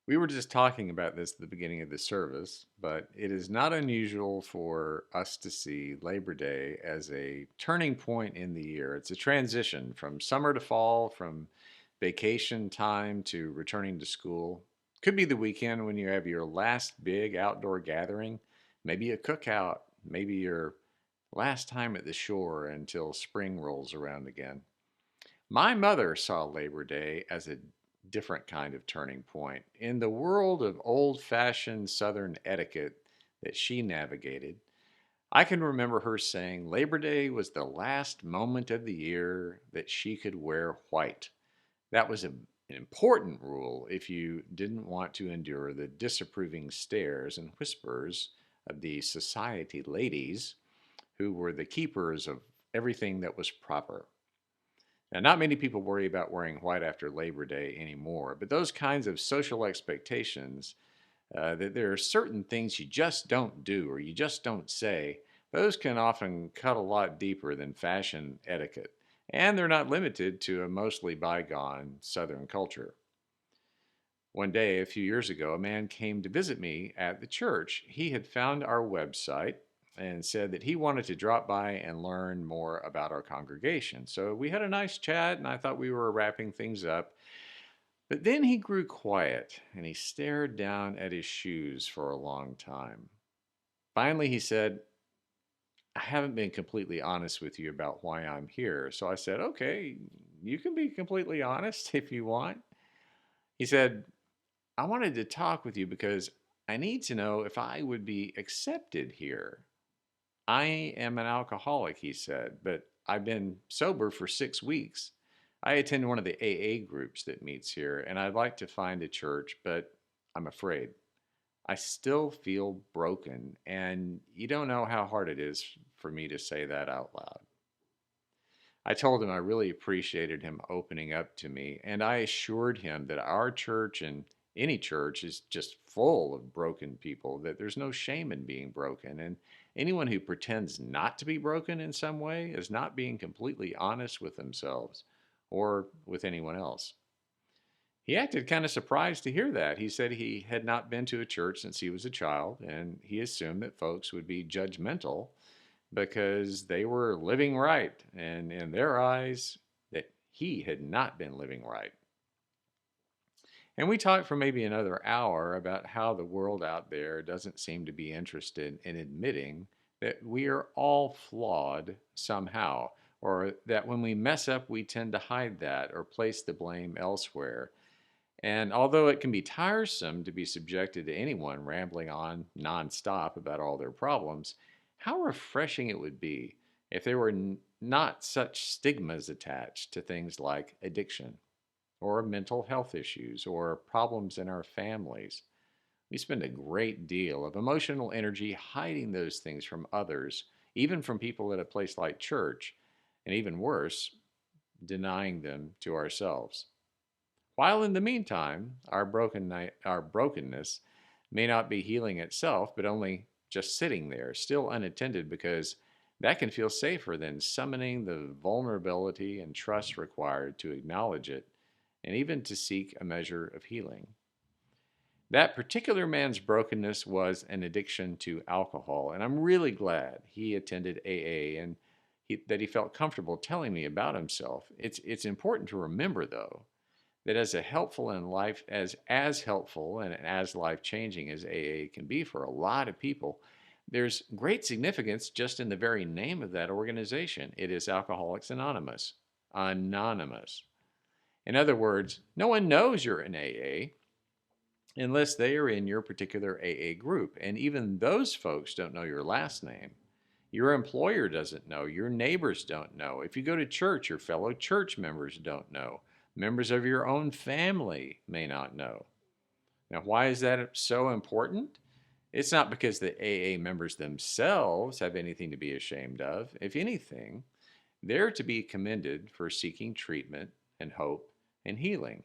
We were just talking about this at the beginning of the service, but it is not unusual for us to see Labor Day as a turning point in the year. It's a transition from summer to fall, from vacation time to returning to school. Could be the weekend when you have your last big outdoor gathering, maybe a cookout, maybe your last time at the shore until spring rolls around again. My mother saw Labor Day as a different kind of turning point. In the world of old fashioned Southern etiquette that she navigated, I can remember her saying Labor Day was the last moment of the year that she could wear white. That was an important rule if you didn't want to endure the disapproving stares and whispers of the society ladies who were the keepers of everything that was proper. Now, not many people worry about wearing white after Labor Day anymore, but those kinds of social expectations that there are certain things you just don't do or you just don't say, those can often cut a lot deeper than fashion etiquette. And they're not limited to a mostly bygone Southern culture. One day, a few years ago, a man came to visit me at the church. He had found our website and said that he wanted to drop by and learn more about our congregation. So we had a nice chat, and I thought we were wrapping things up. But then he grew quiet and he stared down at his shoes for a long time. Finally, he said, I haven't been completely honest with you about why I'm here. So I said, okay, you can be completely honest if you want. He said, I wanted to talk with you because I need to know if I would be accepted here. I am an alcoholic, he said, but I've been sober for 6 weeks. I attend one of the AA groups that meets here, and I'd like to find a church, but I'm afraid. I still feel broken, and you don't know how hard it is for me to say that out loud. I told him I really appreciated him opening up to me, and I assured him that our church and any church is just full of broken people, that there's no shame in being broken. And anyone who pretends not to be broken in some way is not being completely honest with themselves or with anyone else. He acted kind of surprised to hear that. He said he had not been to a church since he was a child, and he assumed that folks would be judgmental because they were living right, and in their eyes, that he had not been living right. And we talked for maybe another hour about how the world out there doesn't seem to be interested in admitting that we are all flawed somehow, or that when we mess up, we tend to hide that or place the blame elsewhere. And although it can be tiresome to be subjected to anyone rambling on nonstop about all their problems, how refreshing it would be if there were not such stigmas attached to things like addiction or mental health issues or problems in our families. We spend a great deal of emotional energy hiding those things from others, even from people at a place like church, and even worse, denying them to ourselves. While in the meantime, our brokenness may not be healing itself, but only just sitting there, still unattended, because that can feel safer than summoning the vulnerability and trust required to acknowledge it and even to seek a measure of healing. That particular man's brokenness was an addiction to alcohol, and I'm really glad he attended AA and that he felt comfortable telling me about himself. It's important to remember, though, that as helpful and as life changing as AA can be for a lot of people, there's great significance just in the very name of that organization. It is Alcoholics Anonymous. Anonymous. In other words, no one knows you're in AA unless they are in your particular AA group. And even those folks don't know your last name. Your employer doesn't know. Your neighbors don't know. If you go to church, your fellow church members don't know. Members of your own family may not know. Now, why is that so important? It's not because the AA members themselves have anything to be ashamed of. If anything, they're to be commended for seeking treatment and hope and healing.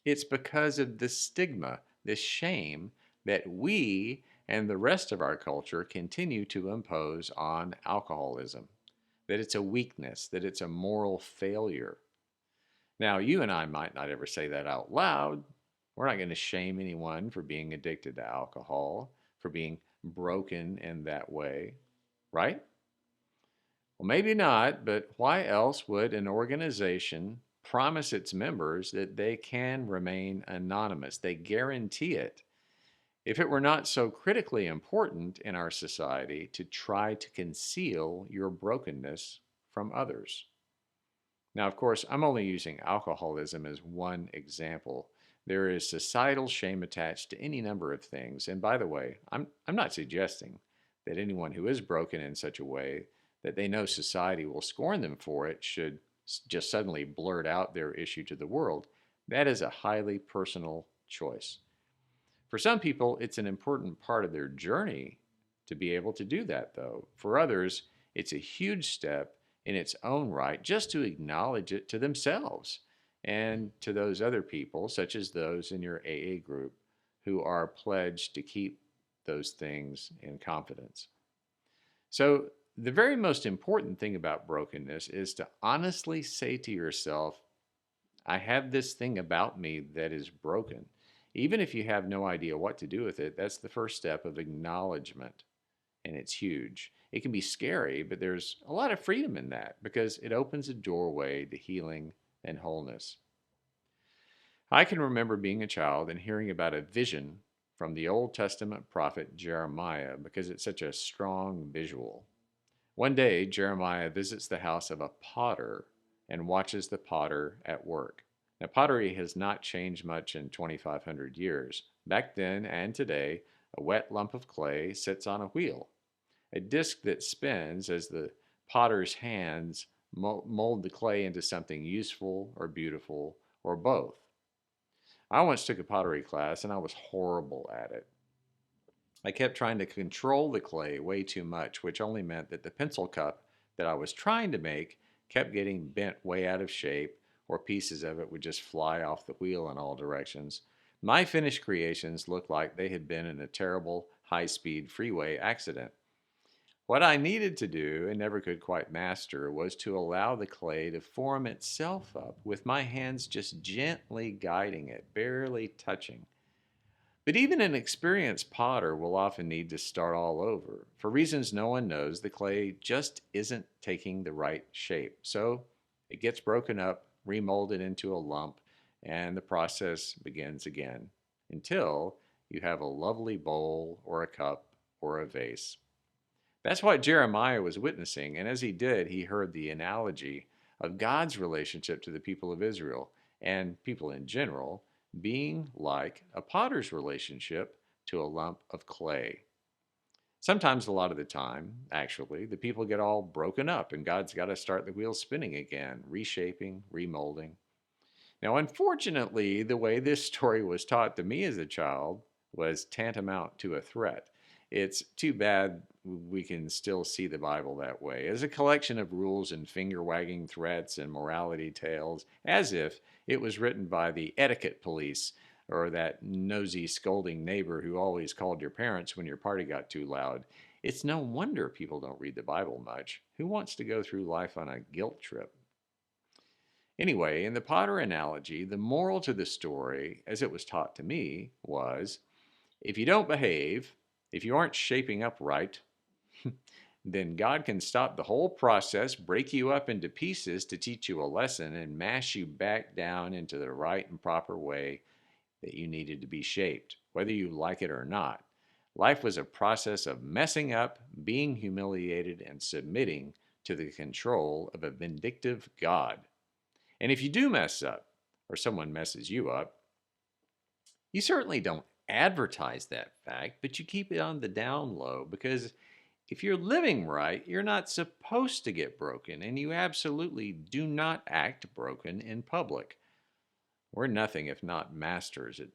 It's because of the stigma, this shame that we and the rest of our culture continue to impose on alcoholism, that it's a weakness, that it's a moral failure. Now, you and I might not ever say that out loud, We're not going to shame anyone for being addicted to alcohol, for being broken in that way, right? Well, maybe not, but why else would an organization promise its members that they can remain anonymous? They guarantee it. If it were not so critically important in our society to try to conceal your brokenness from others. Now, of course, I'm only using alcoholism as one example. There is societal shame attached to any number of things. And by the way, I'm not suggesting that anyone who is broken in such a way that they know society will scorn them for it should just suddenly blurt out their issue to the world. That is a highly personal choice. For some people, it's an important part of their journey to be able to do that, though. For others, it's a huge step in its own right just to acknowledge it to themselves and to those other people, such as those in your AA group, who are pledged to keep those things in confidence. So, the very most important thing about brokenness is to honestly say to yourself, I have this thing about me that is broken. Even if you have no idea what to do with it, that's the first step of acknowledgement, and it's huge. It can be scary, but there's a lot of freedom in that because it opens a doorway to healing and wholeness. I can remember being a child and hearing about a vision from the Old Testament prophet Jeremiah because it's such a strong visual. One day, Jeremiah visits the house of a potter and watches the potter at work. Now, pottery has not changed much in 2,500 years. Back then and today, a wet lump of clay sits on a wheel, a disc that spins as the potter's hands mold the clay into something useful or beautiful or both. I once took a pottery class and I was horrible at it. I kept trying to control the clay way too much, which only meant that the pencil cup that I was trying to make kept getting bent way out of shape, or pieces of it would just fly off the wheel in all directions. My finished creations looked like they had been in a terrible high speed freeway accident. What I needed to do, and never could quite master, was to allow the clay to form itself up, with my hands just gently guiding it, barely touching. But even an experienced potter will often need to start all over. For reasons no one knows, the clay just isn't taking the right shape. So it gets broken up, remolded into a lump, and the process begins again until you have a lovely bowl or a cup or a vase. That's what Jeremiah was witnessing, and as he did, he heard the analogy of God's relationship to the people of Israel and people in general being like a potter's relationship to a lump of clay. Sometimes, a lot of the time, actually, the people get all broken up and God's got to start the wheel spinning again, reshaping, remolding. Now, unfortunately, the way this story was taught to me as a child was tantamount to a threat. It's too bad we can still see the Bible that way, as a collection of rules and finger wagging threats and morality tales, as if it was written by the etiquette police or that nosy, scolding neighbor who always called your parents when your party got too loud. It's no wonder people don't read the Bible much. Who wants to go through life on a guilt trip? Anyway, in the Potter analogy, the moral to the story, as it was taught to me, was if you don't behave, if you aren't shaping up right, then God can stop the whole process, break you up into pieces to teach you a lesson, and mash you back down into the right and proper way that you needed to be shaped, whether you like it or not. Life was a process of messing up, being humiliated, and submitting to the control of a vindictive God. And if you do mess up, or someone messes you up, you certainly don't advertise that fact, but you keep it on the down low because if you're living right, you're not supposed to get broken, and you absolutely do not act broken in public. We're nothing if not masters at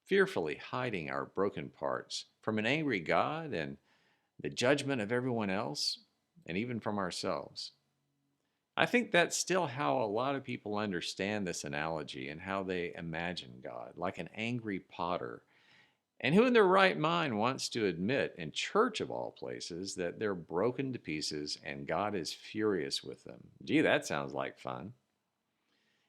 fearfully hiding our broken parts from an angry God and the judgment of everyone else, and even from ourselves. I think that's still how a lot of people understand this analogy and how they imagine God, like an angry potter. And who in their right mind wants to admit, in church of all places, that they're broken to pieces and God is furious with them? Gee, that sounds like fun.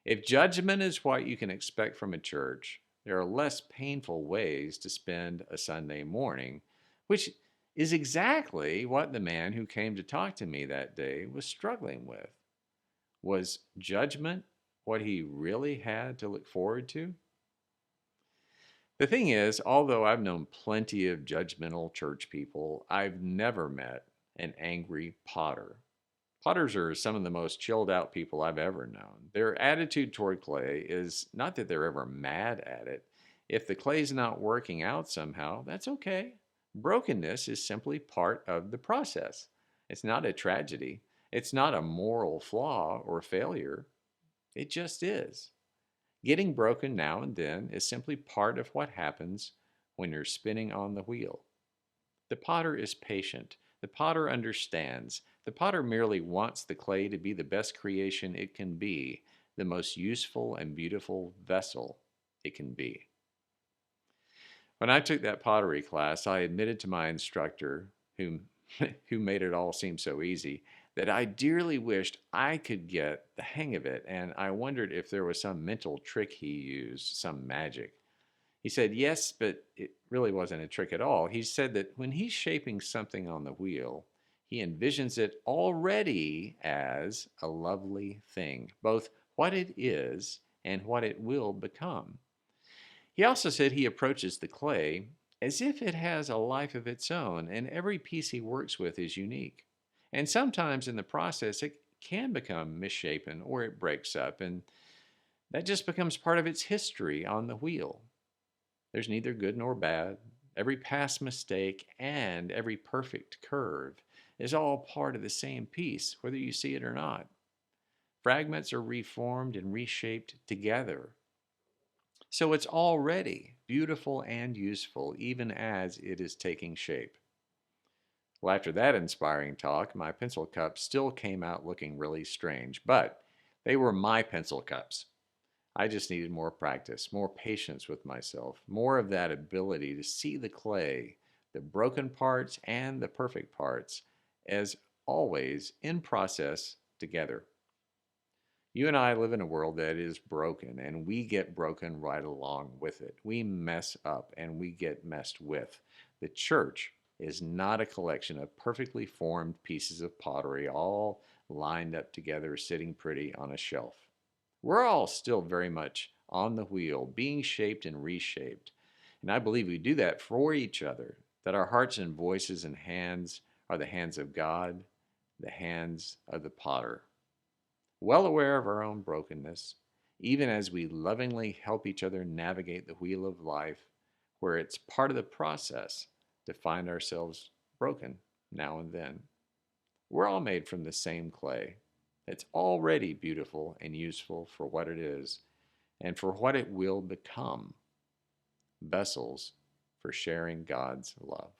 If judgment is what you can expect from a church, There are less painful ways to spend a Sunday morning, which is exactly what the man who came to talk to me that day was struggling with. Was judgment what he really had to look forward to? The thing is, although I've known plenty of judgmental church people, I've never met an angry potter. Potters are some of the most chilled out people I've ever known. Their attitude toward clay is not that they're ever mad at it. If the clay's not working out somehow, that's okay. Brokenness is simply part of the process. It's not a tragedy. It's not a moral flaw or failure. It just is. Getting broken now and then is simply part of what happens when you're spinning on the wheel. The potter is patient. The potter understands. The potter merely wants the clay to be the best creation it can be, the most useful and beautiful vessel it can be. When I took that pottery class, I admitted to my instructor, who, who made it all seem so easy, that I dearly wished I could get the hang of it, and I wondered if there was some mental trick he used, some magic. He said, yes, but it really wasn't a trick at all. He said that when he's shaping something on the wheel, he envisions it already as a lovely thing, both what it is and what it will become. He also said he approaches the clay as if it has a life of its own, and every piece he works with is unique. And sometimes in the process, it can become misshapen or it breaks up, and that just becomes part of its history on the wheel. There's neither good nor bad. Every past mistake and every perfect curve is all part of the same piece, whether you see it or not. Fragments are reformed and reshaped together. So it's already beautiful and useful, even as it is taking shape. Well, after that inspiring talk, my pencil cups still came out looking really strange, but they were my pencil cups. I just needed more practice, more patience with myself, more of that ability to see the clay, the broken parts and the perfect parts, as always in process together. You and I live in a world that is broken, and we get broken right along with it. We mess up and we get messed with. The church is not a collection of perfectly formed pieces of pottery all lined up together, sitting pretty on a shelf. We're all still very much on the wheel, being shaped and reshaped. And I believe we do that for each other, that our hearts and voices and hands are the hands of God, the hands of the potter. Well aware of our own brokenness, even as we lovingly help each other navigate the wheel of life, where it's part of the process to find ourselves broken now and then. We're all made from the same clay. It's already beautiful and useful for what it is and for what it will become, vessels for sharing God's love.